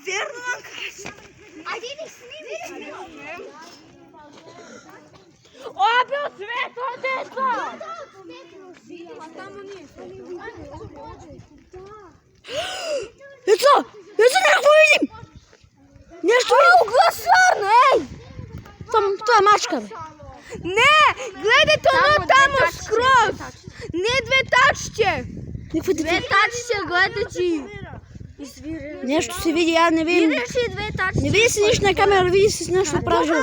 Верно нам кажа. Ajde idi snimi. Opio svetlo, deco! Deco, nekako vidim! Nešto vidim! Glasvarno, ej! To je mačka, be. Ne, gledajte ono tamo skroz. Ne dve tačke. Dve tačke, gledajte. Nešto se vidi, ja ne vidim. Ne vidi se ništa na kameru, vidi se nešto pražilo.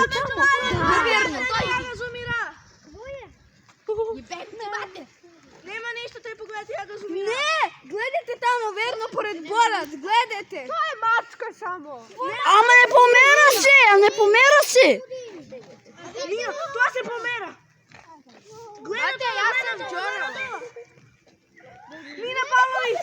Nema ništa, to je pogledati, ja ga zoomiram. Ne, gledajte tamo, verno, pored borac, gledajte. To je mačka samo. Ama ne pomera se, ne pomera se. Mino, to se pomera. Gledajte, ja sam Đora. Mina Pavlović.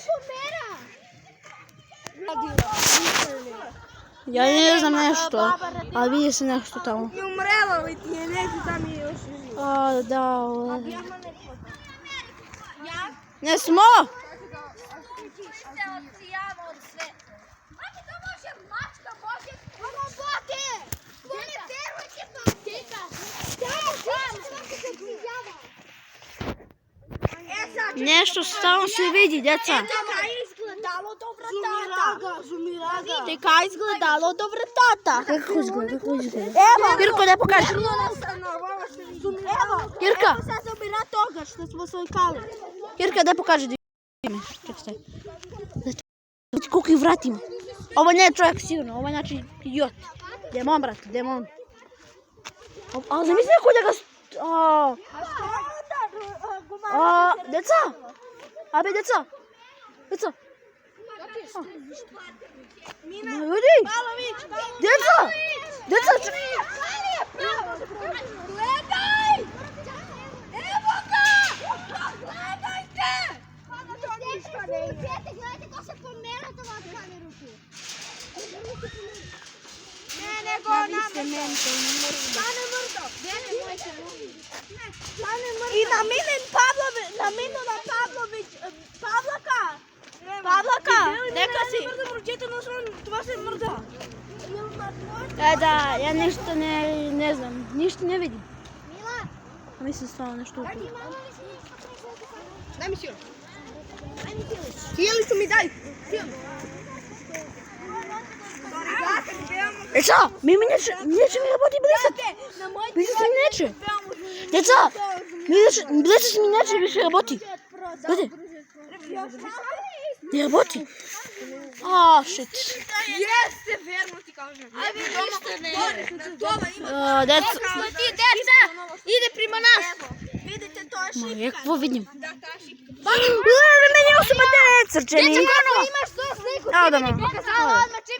Ja ne znam nešto, ali vidi se nešto tamo. I umrela li ti je, neki tam je još živo. A, da, ovo. Ne smo! Nešto stalno se vidi, deca. Така изгледало до вратата. Kako izgleda, kako izgleda? Ево! Jirko, da pokaži. Ево! Jirka, Ево сега забира тога, ще сме слайкали. Jirka, da pokaži. Čekaj, staj. Znači, koliko ih vrat ima. Ovo nije čovjek sigurno, ovo je znači idiot. Demon, brate, demon. A zamisli ako da ga... Deca! Abe, deca! Deca! Ljudi! Deca! Deca! Gledaj! Evo ga! Gledajte! Gledajte ko se pomera това от камерата. Не, nego nam. Stane mrdo. I na Milen Pavlović, na Miluna Pavlović, Pavlaka. Pavlaka, neka si. Това се мърда. Da, ja nešto ne znam, ništa ne vidim. A mislim stvarno nešto upalo. Daj mi silo. Sijeli su mi, daj. Deca, neće mi raboti blizati. Blizati mi neće. Deca, blizati mi neće više raboti. Gledaj. Ne raboti. A, shit. Jeste, verno ti kažem. Ajde, ništa ne. Deca. Deca, ide prema nas. Vidite, to je šipka. Ja kako vidim. Da, ta šipka. Meni osoba te crčeni. Deca, kako imaš to sliku? Evo da Ti mi malo. pokazala odmah čip.